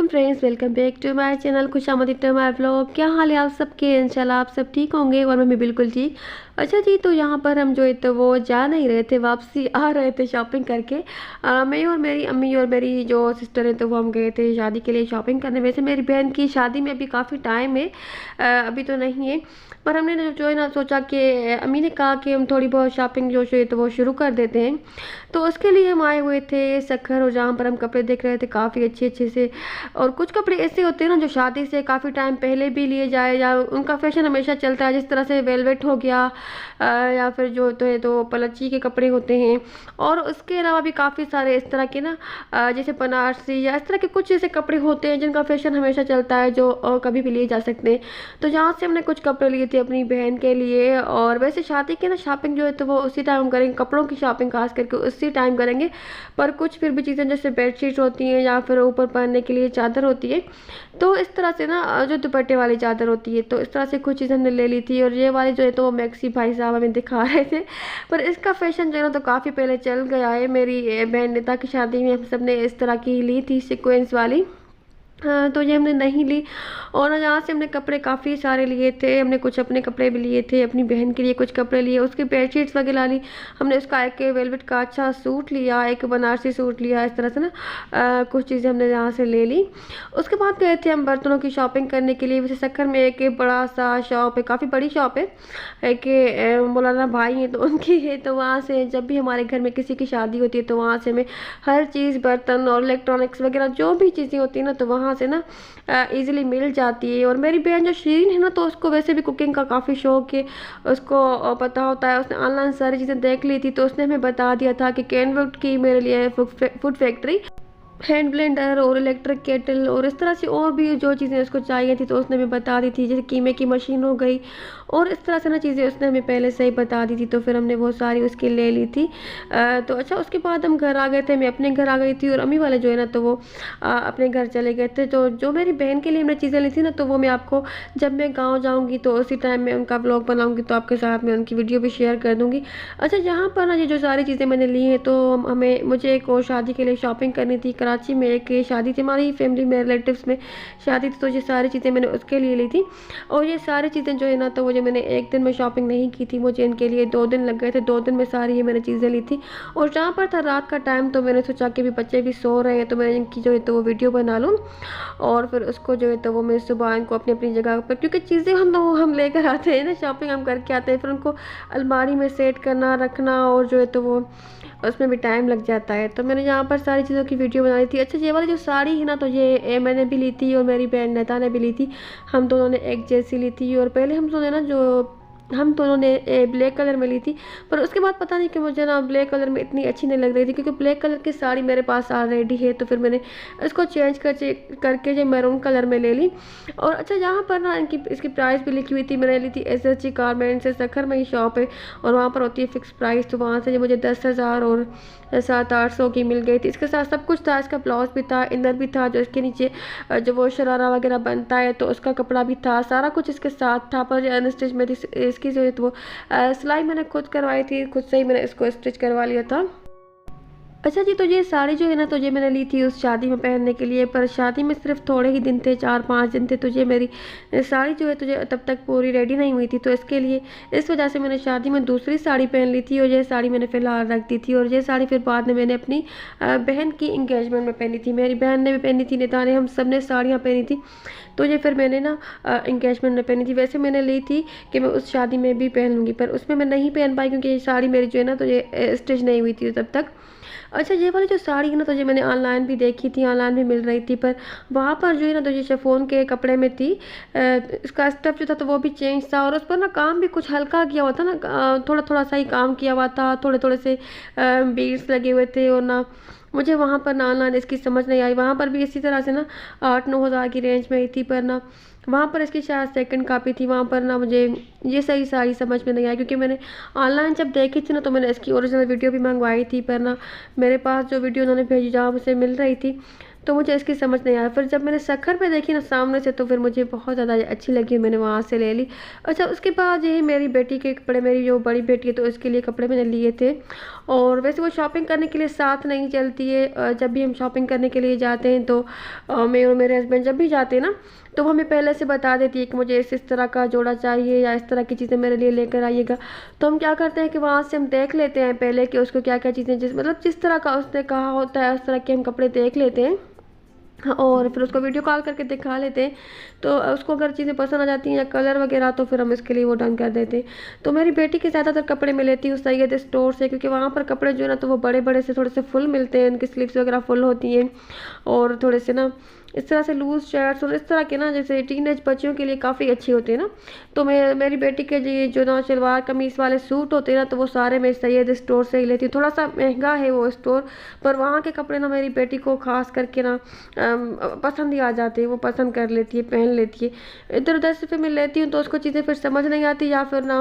अस्सलाम friends, welcome back to my channel खुशामदीद to my blog. क्या हाल है आप सबके? इंशाल्लाह आप सब ठीक होंगे और मैं भी बिल्कुल ठीक। अच्छा जी, तो यहाँ पर हम जो है तो वो जा नहीं रहे थे, वापसी आ रहे थे शॉपिंग करके। मैं और मेरी अम्मी और मेरी जो सिस्टर है तो वो हम गए थे शादी के लिए शॉपिंग करने। वैसे मेरी बहन की शादी में अभी काफ़ी टाइम है, अभी तो नहीं है, पर हमने जो है ना सोचा कि अम्मी ने कहा कि हम थोड़ी बहुत शॉपिंग जो है तो वो शुरू कर देते हैं। तो उसके लिए हम आए हुए थे सखर, और जहाँ पर हम कपड़े देख रहे थे काफ़ी अच्छे अच्छे से। और कुछ कपड़े ऐसे होते हैं ना जो शादी से काफ़ी टाइम पहले भी लिए जाए, या उनका फैशन हमेशा चलता है, जिस तरह से वेलवेट हो गया, या फिर जो होते हैं तो पलच्ची के कपड़े होते हैं। और उसके अलावा भी काफ़ी सारे इस तरह के ना, जैसे बनारसी या इस तरह के कुछ ऐसे कपड़े होते हैं जिनका फैशन हमेशा चलता है, जो कभी भी लिए जा सकते हैं। तो जहाँ से हमने कुछ कपड़े लिए थे अपनी बहन के लिए। और वैसे शादी की ना शॉपिंग जो है तो वो उसी टाइम हम करेंगे, कपड़ों की शॉपिंग खास करके उसी टाइम करेंगे। पर कुछ फिर भी चीज़ें जैसे बेडशीट होती हैं या फिर ऊपर पहनने के लिए चादर होती है, तो इस तरह से ना जो दुपट्टे वाली चादर होती है, तो इस तरह से कुछ चीज़ हमने ले ली थी। और ये वाली जो है तो वो मैक्सी भाई साहब हमें दिखा रहे थे, पर इसका फैशन जो है ना तो काफ़ी पहले चल गया है। मेरी बहन नेता की शादी में हम सब ने इस तरह की ली थी सीक्वेंस वाली। हाँ, तो ये हमने नहीं ली। और यहाँ से हमने कपड़े काफ़ी सारे लिए थे, हमने कुछ अपने कपड़े भी लिए थे, अपनी बहन के लिए कुछ कपड़े लिए, उसकी बेडशीट्स वगैरह ली हमने। उसका एक वेलवेट का अच्छा सूट लिया, एक बनारसी सूट लिया, इस तरह से ना कुछ चीज़ें हमने यहाँ से ले ली। उसके बाद गए थे हम बर्तनों की शॉपिंग करने के लिए। वैसे सक्खर में एक बड़ा सा शॉप है, काफ़ी बड़ी शॉप है, एक मौलाना भाई हैं तो उनकी है। तो वहाँ से जब भी हमारे घर में किसी की शादी होती है तो वहाँ से हमें हर चीज़, बर्तन और इलेक्ट्रॉनिक्स वगैरह जो भी चीज़ें होती है ना, तो वहाँ से ना इजीली मिल जाती है। और मेरी बहन जो शीरीन है ना, तो उसको वैसे भी कुकिंग का काफ़ी शौक है, उसको पता होता है, उसने ऑनलाइन सारी चीज़ें देख ली थी। तो उसने हमें बता दिया था कि कैनवुड की मेरे लिए फूड फैक्ट्री, हैंड ब्लेंडर और इलेक्ट्रिक केटल और इस तरह से और भी जो चीज़ें उसको चाहिए थी तो उसने हमें बता दी थी, जैसे कीमे की मशीन हो गई और इस तरह से ना चीज़ें उसने हमें पहले से ही बता दी थी। तो फिर हमने वो सारी उसकी ले ली थी। तो अच्छा, उसके बाद हम घर आ गए थे, मैं अपने घर आ गई थी और अम्मी वाले जो है ना तो वो अपने घर चले गए थे। तो जो मेरी बहन के लिए हमने चीज़ें ली थी ना, तो वो मैं आपको जब मैं गाँव जाऊँगी तो उसी टाइम में उनका व्लॉग बनाऊँगी, तो आपके साथ में उनकी वीडियो भी शेयर कर दूँगी। अच्छा, यहाँ पर ना ये जो सारी चीज़ें मैंने ली हैं, तो मुझे एक और शादी के लिए शॉपिंग करनी थी। कराची में एक शादी थी हमारी फैमिली में, रिलेटिव्स में शादी थी, तो ये सारी चीज़ें मैंने उसके लिए ली थी। और ये सारी चीज़ें जो है ना तो वो जो मैंने एक दिन में शॉपिंग नहीं की थी, मुझे इनके लिए 2 दिन लग गए थे। 2 दिन में सारी ये मैंने चीज़ें ली थी। और जहाँ पर था रात का टाइम, तो मैंने सोचा कि भी बच्चे भी सो रहे हैं तो मैंने इनकी जो है तो वो वीडियो बना लूँ, और फिर उसको जो है तो वो मैं सुबह इनको अपनी अपनी जगह पर, क्योंकि चीज़ें हम लेकर आते हैं ना, शॉपिंग हम करके आते हैं, फिर उनको अलमारी में सेट करना, रखना, और जो है तो वो उसमें भी टाइम लग जाता है। तो मैंने यहाँ पर सारी चीज़ों की वीडियो बनाई थी। अच्छा, ये वाली जो साड़ी है ना, तो ये मैंने भी ली थी और मेरी बहन नेता ने भी ली थी। हम दोनों ने एक जैसी ली थी। और पहले हम दोनों ने ब्लैक कलर में ली थी, पर उसके बाद पता नहीं कि मुझे ना ब्लैक कलर में इतनी अच्छी नहीं लग रही थी, क्योंकि ब्लैक कलर की साड़ी मेरे पास ऑलरेडी है। तो फिर मैंने इसको चेंज करके जो मैरून कलर में ले ली। और अच्छा, यहाँ पर ना इसकी प्राइस भी लिखी हुई थी। मैंने ली थी SSG गारमेंट्स से, सखर में ही शॉप है और वहाँ पर होती है फिक्स प्राइस। तो वहाँ से मुझे 10,000 और 700-800 की मिल गई थी। इसके साथ सब कुछ था, इसका ब्लाउज भी था, इनर भी था, जो इसके नीचे जो वो शरारा वगैरह बनता है तो उसका कपड़ा भी था, सारा कुछ इसके साथ था। पर अनस्टिच में इसकी जो है तो वो सिलाई मैंने खुद करवाई थी, खुद से ही मैंने इसको स्टिच करवा लिया था। अच्छा जी, तो ये साड़ी जो है ना तो ये मैंने ली थी उस शादी में पहनने के लिए, पर शादी में सिर्फ थोड़े ही दिन थे, 4-5 दिन थे। तो ये मेरी साड़ी जो है तो ये तब तक पूरी रेडी नहीं हुई थी, तो इसके लिए इस वजह से मैंने शादी में दूसरी साड़ी पहन ली थी और ये साड़ी मैंने फ़िलहाल रख दी थी। और ये साड़ी फिर बाद में मैंने अपनी बहन की इंगेजमेंट में पहनी थी, मेरी बहन ने भी पहनी थी, नेता ने, हम सब ने साड़ियाँ पहनी थी। तो ये फिर मैंने ना इंगेजमेंट में पहनी थी। वैसे मैंने ली थी कि मैं उस शादी में भी पहन लूँगी, पर उसमें मैं नहीं पहन पाई, क्योंकि ये साड़ी मेरी जो है ना तो ये स्टिच नहीं हुई थी तब तक। अच्छा, ये वाली जो साड़ी है ना तो ये मैंने ऑनलाइन भी देखी थी, ऑनलाइन भी मिल रही थी, पर वहाँ पर जो है ना तो ये शिफॉन के कपड़े में थी। इसका स्टफ जो था तो वो भी चेंज था, और उस पर ना काम भी कुछ हल्का किया हुआ था ना, थोड़ा थोड़ा सा ही काम किया हुआ था, थोड़े थोड़े से बीड्स लगे हुए थे। और ना मुझे वहाँ पर ना ऑनलाइन इसकी समझ नहीं आई। वहाँ पर भी इसी तरह से ना 8-9 हज़ार की रेंज में ही थी, पर ना वहाँ पर इसकी शायद सेकंड कॉपी थी। वहाँ पर ना मुझे ये सही साड़ी समझ में नहीं आई, क्योंकि मैंने ऑनलाइन जब देखी थी ना तो मैंने इसकी ओरिजिनल वीडियो भी मंगवाई थी, पर ना मेरे पास जो वीडियो उन्होंने भेजी जहाँ मुझे मिल रही थी तो मुझे इसकी समझ नहीं आया। फिर जब मैंने सखर पे देखी ना सामने से, तो फिर मुझे बहुत ज़्यादा अच्छी लगी, मैंने वहाँ से ले ली। अच्छा, उसके बाद यही मेरी बेटी के कपड़े, मेरी जो बड़ी बेटी है तो उसके लिए कपड़े मैंने लिए थे। और वैसे वो शॉपिंग करने के लिए साथ नहीं चलती है। जब भी हम शॉपिंग करने के लिए जाते हैं तो मैं और मेरे हस्बैंड जब भी जाते हैं ना, तो वो हमें पहले से बता देती है कि मुझे इस तरह का जोड़ा चाहिए या इस तरह की चीज़ें मेरे लिए लेकर आइएगा। तो हम क्या करते हैं कि वहाँ से हम देख लेते हैं पहले कि उसको क्या क्या चीज़ें, जिस तरह का उसने कहा होता है उस तरह के हम कपड़े देख लेते हैं। और फिर उसको वीडियो कॉल करके दिखा लेते हैं। तो उसको अगर चीज़ें पसंद आ जाती हैं या कलर वगैरह, तो फिर हम इसके लिए वो डन कर देते हैं। तो मेरी बेटी के ज़्यादातर कपड़े मैं लेती हूँ सैयद स्टोर से, क्योंकि वहाँ पर कपड़े जो है ना तो वो बड़े बड़े से थोड़े से फुल मिलते हैं, उनकी स्लीव्स वगैरह फुल होती हैं। और थोड़े से ना इस तरह से लूज़ शर्ट्स और इस तरह के ना, जैसे टीनेज बच्चियों के लिए काफ़ी अच्छी होती है ना। तो मैं मेरी बेटी के लिए जो ना शलवार कमीज़ वाले सूट होते हैं ना, तो वो सारे मैं सैयद स्टोर से ही लेती हूँ। थोड़ा सा महंगा है वो स्टोर, पर वहाँ के कपड़े ना मेरी बेटी को खास करके ना पसंद ही आ जाते हैं, वो पसंद कर लेती है, पहन लेती है। इधर उधर से फिर मैं लेती हूँ तो उसको चीज़ें फिर समझ नहीं आती, या फिर ना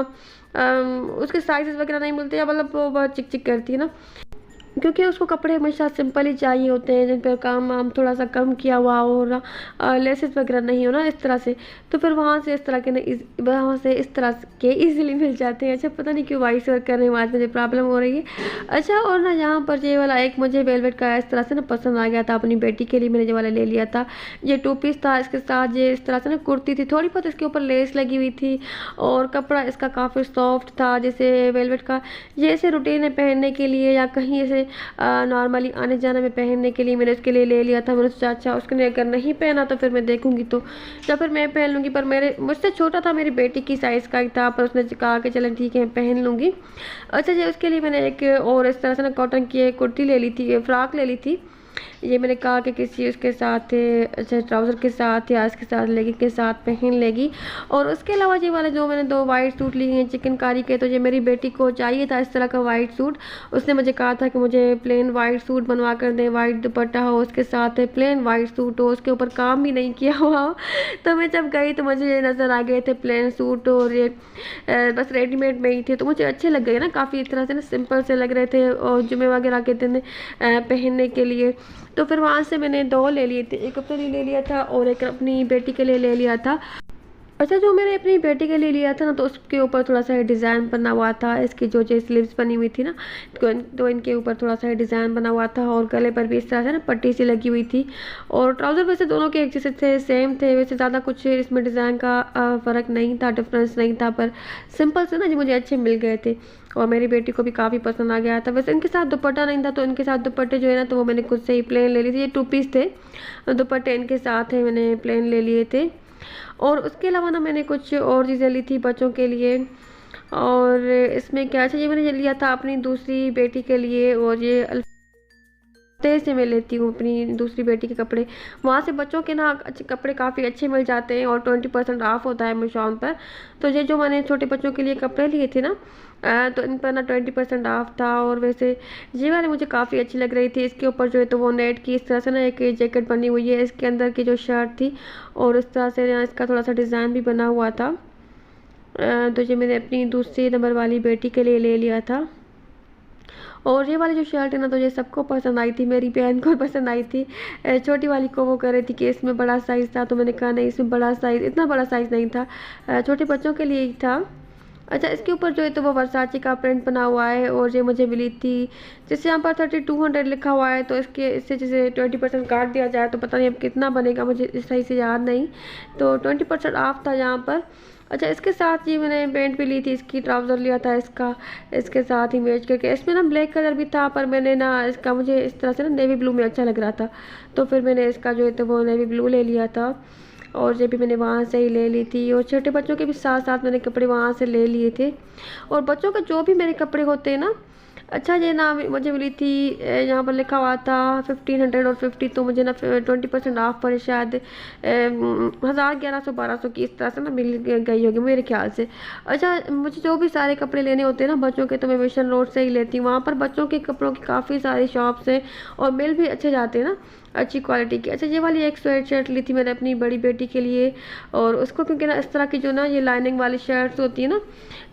उसके साइज़ वगैरह नहीं मिलते, या मतलब वो बहुत चिक चिक करती है ना, क्योंकि उसको कपड़े हमेशा सिंपल ही चाहिए होते हैं, जिन पर काम वाम थोड़ा सा कम किया हुआ हो ना, लेसेस वगैरह नहीं हो ना इस तरह से। तो फिर वहाँ से इस तरह के ना वहाँ से इस तरह के इजीली मिल जाते हैं। अच्छा, पता नहीं क्यों वॉइस वर्क करने में आज मुझे प्रॉब्लम हो रही है। अच्छा, और ना यहाँ पर ये वाला एक मुझे वेलवेट का इस तरह से ना पसंद आ गया था, अपनी बेटी के लिए मैंने ये वाला ले लिया था। ये 2 पीस था, इसके साथ ये इस तरह से ना कुर्ती थी, थोड़ी बहुत इसके ऊपर लेस लगी हुई थी, और कपड़ा इसका काफ़ी सॉफ्ट था, जैसे वेलवेट का। ये ऐसे रूटीन में पहनने के लिए या कहीं ऐसे नॉर्मली आने जाने में पहनने के लिए मैंने उसके लिए ले लिया था। मैंने सोचा अच्छा उसने अगर नहीं पहना तो फिर मैं देखूंगी तो, या फिर मैं पहन लूँगी। पर मुझसे छोटा था, मेरी बेटी की साइज़ का ही था, पर उसने कहा कि चलें ठीक है मैं पहन लूँगी। अच्छा जी, उसके लिए मैंने एक और इस तरह से ना कॉटन की एक कुर्ती ले ली थी, फ्रॉक ले ली थी। ये मैंने कहा कि किसी उसके साथ अच्छा ट्राउज़र के साथ या इसके साथ लेगी के साथ पहन लेगी। और उसके अलावा ये वाले जो मैंने 2 वाइट सूट लिए हैं चिकनकारी के, तो ये मेरी बेटी को चाहिए था इस तरह का वाइट सूट। उसने मुझे कहा था कि मुझे प्लेन वाइट सूट बनवा कर दें, वाइट दुपट्टा हो उसके साथ, प्लेन वाइट सूट हो, उसके ऊपर काम भी नहीं किया हुआ हो। तो मैं जब गई तो मुझे ये नज़र आ गए थे प्लेन सूट, और ये बस रेडीमेड में ही थे, तो मुझे अच्छे लग गए ना, काफ़ी इस तरह से ना सिंपल से लग रहे थे, और जुमे वगैरह के दिन पहनने के लिए। तो फिर वहाँ से मैंने 2 ले लिए थे, एक अपने लिए ले लिया था और एक अपनी बेटी के लिए ले लिया था। अच्छा, जो मैंने अपनी बेटी के लिए लिया था ना, तो उसके ऊपर थोड़ा सा डिज़ाइन बना हुआ था, इसकी जो स्लीव्स बनी हुई थी ना, तो इनके ऊपर थोड़ा सा डिज़ाइन बना हुआ था, और गले पर भी इस तरह से ना पट्टी सी लगी हुई थी। और ट्राउज़र वैसे दोनों के एक जैसे थे, सेम थे, वैसे ज़्यादा कुछ इसमें डिज़ाइन का फ़र्क नहीं था, डिफरेंस नहीं था, पर सिंपल से ना जो मुझे अच्छे मिल गए थे, और मेरी बेटी को भी काफ़ी पसंद आ गया था। वैसे इनके साथ दुपट्टा नहीं था, तो इनके साथ दुपट्टे जो है ना, तो वो मैंने खुद से ही प्लेन ले ली थी। ये 2 पीस थे, दुपट्टे इनके साथ है, मैंने प्लेन ले लिए थे। और उसके अलावा ना मैंने कुछ और चीज़ें ली थी बच्चों के लिए। और इसमें क्या चाहिए, मैंने लिया था अपनी दूसरी बेटी के लिए, और ये तेज़ से मैं लेती हूँ अपनी दूसरी बेटी के कपड़े। वहाँ से बच्चों के ना अच्छे कपड़े काफ़ी अच्छे मिल जाते हैं, और 20% ऑफ होता है अमेज़ॉन पर। तो ये जो मैंने छोटे बच्चों के लिए कपड़े लिए थे ना, तो इन पर ना 20% ऑफ था। और वैसे ये वाले मुझे काफ़ी अच्छी लग रही थी। इसके ऊपर जो है तो वो नेट की इस तरह से ना एक जैकेट बनी हुई है, इसके अंदर की जो शर्ट थी, और इस तरह से ना इसका थोड़ा सा डिज़ाइन भी बना हुआ था। तो ये मैंने अपनी दूसरी नंबर वाली बेटी के लिए ले लिया था। और ये वाली जो शर्ट है ना, तो ये सबको पसंद आई थी, मेरी बहन को पसंद आई थी। छोटी वाली को वो कह रही थी कि इसमें बड़ा साइज़ था, तो मैंने कहा नहीं, इसमें बड़ा साइज़, इतना बड़ा साइज़ नहीं था, छोटे बच्चों के लिए ही था। अच्छा, इसके ऊपर जो है तो वो वर्साची का प्रिंट बना हुआ है, और ये मुझे मिली थी, जैसे यहाँ पर 3200 लिखा हुआ है, तो इससे जैसे 20% काट दिया जाए तो पता नहीं अब कितना बनेगा, मुझे सही से याद नहीं। तो 20% ऑफ था यहाँ पर। अच्छा, इसके साथ ही मैंने पैंट भी ली थी, इसकी ट्राउज़र लिया था इसका, इसके साथ ही मैच करके। इसमें ना ब्लैक कलर भी था, पर मैंने ना इसका मुझे इस तरह से ना नेवी ब्लू में अच्छा लग रहा था, तो फिर मैंने इसका जो है तो वो नेवी ब्लू ले लिया था। और ये भी मैंने वहाँ से ही ले ली थी। और छोटे बच्चों के भी साथ साथ मैंने कपड़े वहाँ से ले लिए थे। और बच्चों के जो भी मेरे कपड़े होते हैं ना, अच्छा ये ना मुझे मिली थी, यहाँ पर लिखा हुआ था 1500 और 50, तो मुझे ना 20% ऑफ पर शायद 1100-1200 की इस तरह से ना मिल गई होगी मेरे ख्याल से। अच्छा, मुझे जो भी सारे कपड़े लेने होते हैं ना बच्चों के, तो मैं मिशन रोड से ही लेती हूँ। वहाँ पर बच्चों के कपड़ों की काफ़ी सारी शॉप्स हैं, और मिल भी अच्छे जाते हैं ना। अच्छी क्वालिटी की। अच्छा, ये वाली एक स्वेट शर्ट ली थी मैंने अपनी बड़ी बेटी के लिए, और उसको क्योंकि ना इस तरह की जो ना ये लाइनिंग वाली शर्ट्स होती है ना,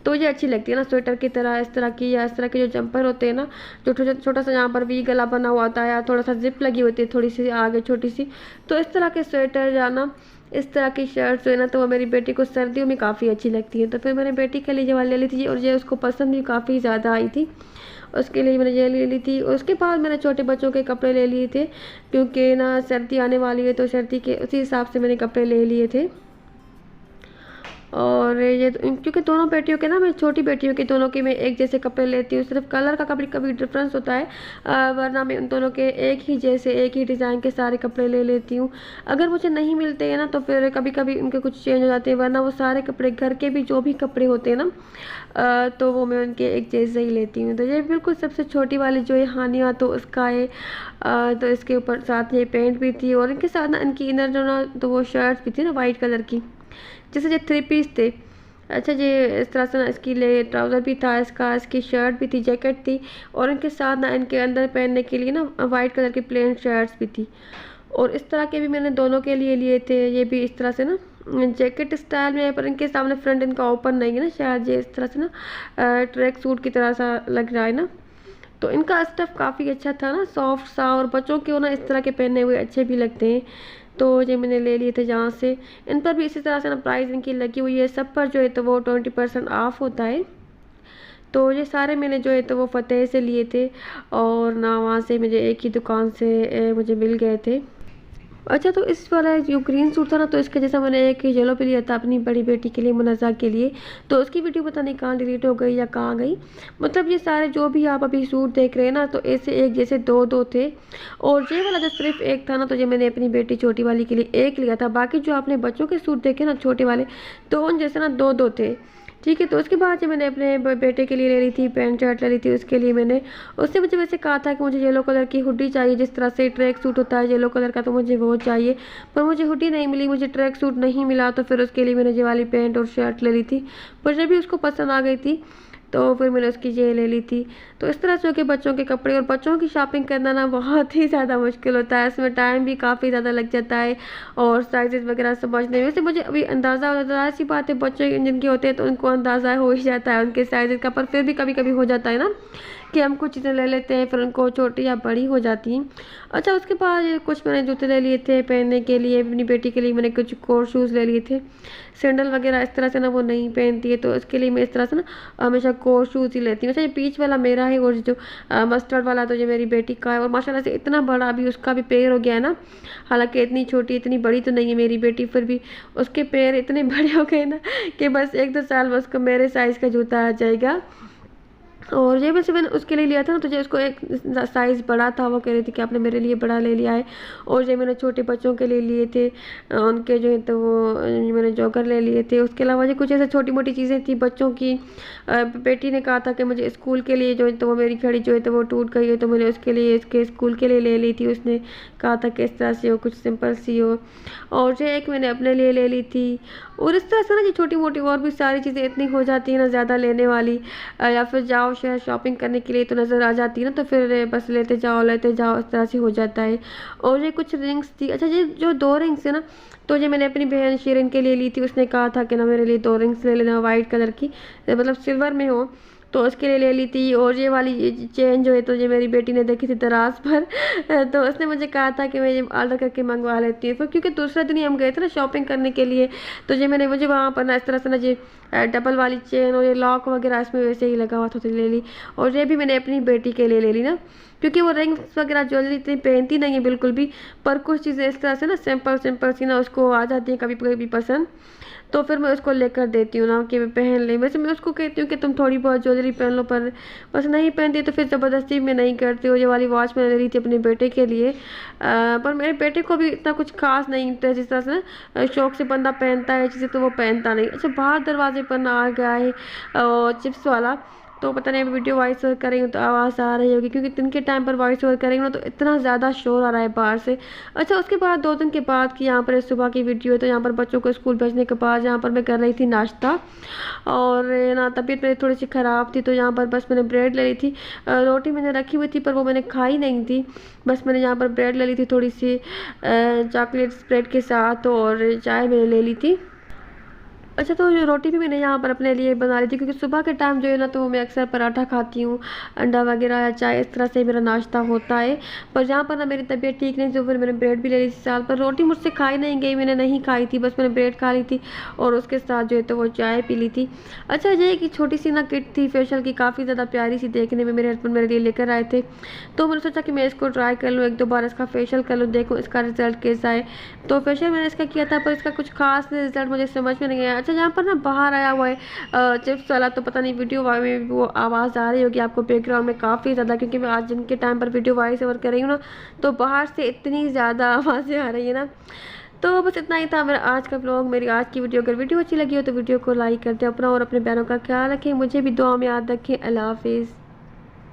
तो ये अच्छी लगती है ना स्वेटर की तरह, इस तरह की, या इस तरह के जो जंपर होते हैं ना, जो छोटा सा यहाँ पर वी गला बना हुआ होता है, या थोड़ा सा जिप लगी होती है थोड़ी सी आगे छोटी सी, तो इस तरह के स्वेटर या ना इस तरह की शर्ट्स है ना, तो वो मेरी बेटी को सर्दियों में काफ़ी अच्छी लगती है। तो फिर मैंने बेटी के लिए ये वाली ले ली थी, और ये उसको पसंद भी काफ़ी ज़्यादा आई थी, उसके लिए मैंने ये ले ली थी। उसके बाद मैंने छोटे बच्चों के कपड़े ले लिए थे, क्योंकि ना सर्दी आने वाली है, तो सर्दी के उसी हिसाब से मैंने कपड़े ले लिए थे। और ये क्योंकि दोनों बेटियों के ना, मैं छोटी बेटियों के दोनों के मैं एक जैसे कपड़े लेती हूँ, सिर्फ कलर का कभी कभी डिफरेंस होता है, वरना मैं उन दोनों के एक ही जैसे एक ही डिज़ाइन के सारे कपड़े ले लेती हूँ। अगर मुझे नहीं मिलते हैं ना, तो फिर कभी कभी उनके कुछ चेंज हो जाते हैं, वरना वो सारे कपड़े घर के भी जो भी कपड़े होते हैं ना, तो वो मैं उनके एक जैसे ही लेती हूँ। तो ये बिल्कुल सबसे छोटी वाली जो है हानिया, तो उसका है, तो इसके ऊपर साथ ये पैंट भी थी, और इनके साथ ना इनकी इनर जो ना, तो वो शर्ट भी थी ना वाइट कलर की, जैसे ये 3 पीस थे। अच्छा, ये इस तरह से ना इसकी ले ट्राउज़र भी था इसका, इसकी शर्ट भी थी, जैकेट थी, और इनके साथ ना इनके अंदर पहनने के लिए ना वाइट कलर की प्लेन शर्ट्स भी थी। और इस तरह के भी मैंने दोनों के लिए लिए थे, ये भी इस तरह से ना जैकेट स्टाइल में है, पर इनके सामने फ्रंट इनका ओपन नहीं है ना, शायद ये इस तरह से ना ट्रैक सूट की तरह सा लग रहा है ना। तो इनका स्टफ़ काफ़ी अच्छा था ना, सॉफ्ट सा, और बच्चों के ना इस तरह के पहने हुए अच्छे भी लगते हैं। तो ये मैंने ले लिए थे जहाँ से। इन पर भी इसी तरह से ना प्राइस इनकी लगी हुई है, सब पर जो है तो वो 20% ऑफ होता है। तो ये सारे मैंने जो है तो वो फ़तेह से लिए थे, और ना वहाँ से मुझे एक ही दुकान से मुझे मिल गए थे। अच्छा, तो इस वाला जो ग्रीन सूट था ना, तो इसके जैसा मैंने एक येलो पे लिया था अपनी बड़ी बेटी के लिए, मुनज़्ज़ा के लिए, तो उसकी वीडियो पता नहीं कहाँ डिलीट हो गई या कहाँ गई। मतलब ये सारे जो भी आप अभी सूट देख रहे हैं ना, तो ऐसे एक जैसे दो दो थे, और ये वाला जो सिर्फ एक था ना, तो ये मैंने अपनी बेटी छोटी वाली के लिए एक लिया था। बाकी जो आपने बच्चों के सूट देखे ना छोटे वाले, तो उन जैसे ना दो दो थे। ठीक है, तो उसके बाद जो मैंने अपने बेटे के लिए ले ली थी पैंट शर्ट ले ली थी, उसके लिए मैंने, उसने मुझे वैसे कहा था कि मुझे येलो कलर की हुडी चाहिए, जिस तरह से ट्रैक सूट होता है येलो कलर का, तो मुझे वो चाहिए, पर मुझे हुडी नहीं मिली, मुझे ट्रैक सूट नहीं मिला, तो फिर उसके लिए मैंने ये वाली पैंट और शर्ट ले ली थी, पर जब भी उसको पसंद आ गई थी, तो फिर मैंने उसकी ये ले ली थी। तो इस तरह से के बच्चों के कपड़े और बच्चों की शॉपिंग करना ना बहुत ही ज़्यादा मुश्किल होता है, इसमें टाइम भी काफ़ी ज़्यादा लग जाता है, और साइज़ वगैरह समझने में। वैसे मुझे अभी अंदाज़ा हो जाता है, ऐसी बात है, बच्चे जिनके होते हैं तो उनको अंदाज़ा हो ही जाता है उनके साइज़ का, पर फिर भी कभी कभी हो जाता है ना कि हम कुछ चीज़ें ले लेते हैं, फिर उनको छोटी या बड़ी हो जाती हैं। अच्छा, उसके बाद कुछ मैंने जूते ले लिए थे पहनने के लिए, अपनी बेटी के लिए मैंने कुछ कोर शूज़ ले लिए थे। सैंडल वगैरह इस तरह से ना वो नहीं पहनती है, तो इसके लिए मैं इस तरह से ना हमेशा कोर शूज़ ही लेती हूँ। अच्छा, ये बीच वाला मेरा है, और जो मस्टर्ड वाला तो ये मेरी बेटी का है, और माशाल्लाह से इतना बड़ा अभी उसका भी पैर हो गया है ना। हालांकि इतनी छोटी इतनी बड़ी तो नहीं है मेरी बेटी, फिर भी उसके पैर इतने बड़े हो गए ना कि बस 1-2 साल में उसको मेरे साइज़ का जूता आ जाएगा। और ये वैसे मैंने उसके लिए लिया था ना, तो जो उसको एक साइज़ बड़ा था, वो कह रही थी कि आपने मेरे लिए बड़ा ले लिया है। और ये मैंने छोटे बच्चों के लिए लिए थे, उनके जो है तो वो मैंने जॉगर ले लिए थे। उसके अलावा जो कुछ ऐसे छोटी मोटी चीज़ें थी बच्चों की, बेटी ने कहा था कि मुझे स्कूल के लिए जो है तो वो मेरी घड़ी जो है तो वो टूट गई है, तो मैंने उसके लिए इसके स्कूल के लिए ले ली थी। उसने कहा था कि इस तरह से हो, कुछ सिंपल सी हो। और जो एक मैंने अपने लिए ले ली थी। और इस तरह से ना ये छोटी मोटी और भी सारी चीज़ें इतनी हो जाती हैं ना ज़्यादा लेने वाली, या फिर जाओ शहर शॉपिंग करने के लिए तो नज़र आ जाती है ना, तो फिर बस लेते जाओ इस तरह से हो जाता है। और ये कुछ रिंग्स थी। अच्छा, ये जो 2 रिंग्स है ना, तो ये मैंने अपनी बहन शिरिन के लिए ली थी। उसने कहा था कि ना मेरे लिए 2 रिंग्स ले लेना वाइट कलर की, मतलब सिल्वर में हो, तो उसके लिए ले ली थी। और ये वाली चेन जो है तो ये मेरी बेटी ने देखी थी दराज पर तो उसने मुझे कहा था कि मैं ये ऑर्डर करके मंगवा लेती हूँ, फिर क्योंकि दूसरे दिन ही हम गए थे ना शॉपिंग करने के लिए, तो ये मुझे वहाँ पर ना इस तरह से ना ये डबल वाली चेन और ये लॉक वगैरह इसमें वैसे ही लगा हुआ था, तो ले ली। और ये भी मैंने अपनी बेटी के लिए ले ली ना, क्योंकि वो रिंग्स वगैरह ज्वेलरी इतनी पहनती नहीं है बिल्कुल भी, पर कुछ चीज़ें इस तरह से ना सिंपल सी ना उसको आ जाती है कभी कभी पसंद, तो फिर मैं उसको लेकर देती हूँ ना कि मैं पहन ले। वैसे मैं उसको कहती हूँ कि तुम थोड़ी बहुत ज्वेलरी पहन लो, पर बस नहीं पहनती तो फिर ज़बरदस्ती मैं नहीं करती हूँ। ये वाली वॉच मैंने ले ली थी अपने बेटे के लिए, पर मेरे बेटे को भी इतना कुछ खास नहीं इंटरेस्ट, जिस तरह से ना शौक से बंदा पहनता है चीज़ें तो वो पहनता नहीं। अच्छा, बाहर दरवाजे पर ना आ गया है चिप्स वाला, तो पता नहीं वीडियो वॉइस ओवर कर रही हूँ तो आवाज़ आ रही होगी, क्योंकि दिन के टाइम पर वॉइस ओवर कर रही हूँ ना तो इतना ज़्यादा शोर आ रहा है बाहर से। अच्छा, उसके बाद 2 दिन के बाद की यहाँ पर सुबह की वीडियो है। तो यहाँ पर बच्चों को स्कूल भेजने के बाद यहाँ पर मैं कर रही थी नाश्ता, और ना तबीयत मेरी थोड़ी सी ख़राब थी, तो यहाँ पर बस मैंने ब्रेड ले ली थी। रोटी मैंने रखी हुई थी पर वो मैंने खाई नहीं थी, बस मैंने यहाँ पर ब्रेड ले ली थी थोड़ी सी चॉकलेट स्प्रेड के साथ, और चाय मैंने ले ली थी। अच्छा, तो जो रोटी भी मैंने यहाँ पर अपने लिए बना ली थी, क्योंकि सुबह के टाइम जो है ना तो मैं अक्सर पराठा खाती हूँ, अंडा वगैरह या चाय, इस तरह से मेरा नाश्ता होता है। पर जहाँ पर ना मेरी तबीयत ठीक नहीं थी तो फिर मैंने ब्रेड भी ले ली थी साथ, पर रोटी मुझसे खाई नहीं गई, मैंने नहीं खाई थी, बस मैंने ब्रेड खा ली थी और उसके साथ जो है तो वो चाय पी ली थी। अच्छा, ये कि छोटी सी ना किट थी फेशियल की, काफ़ी ज़्यादा प्यारी सी देखने में, मेरे हस्बैंड मेरे लिए लेकर आए थे, तो मैंने सोचा कि मैं इसको ट्राई कर लूँ, 1-2 बार इसका फेशियल कर लूँ, देखूँ इसका रिजल्ट कैसा है। तो फेशियल मैंने इसका किया था पर इसका कुछ खास रिजल्ट मुझे समझ में नहीं आया। अच्छा, यहाँ पर ना बाहर आया हुआ है चिप्स वाला, तो पता नहीं वीडियो में वो आवाज़ आ रही होगी आपको बैकग्राउंड में काफ़ी ज़्यादा, क्योंकि मैं आज दिन के टाइम पर वीडियो वॉइस ओवर कर रही हूँ ना तो बाहर से इतनी ज़्यादा आवाज़ें आ रही है ना। तो बस इतना ही था मेरा आज का ब्लॉग, मेरी आज की वीडियो। अगर वीडियो अच्छी लगी हो तो वीडियो को लाइक कर दें, अपना और अपने बहनों का ख्याल रखें, मुझे भी दुआ में याद रखें। अल्लाह हाफिज़।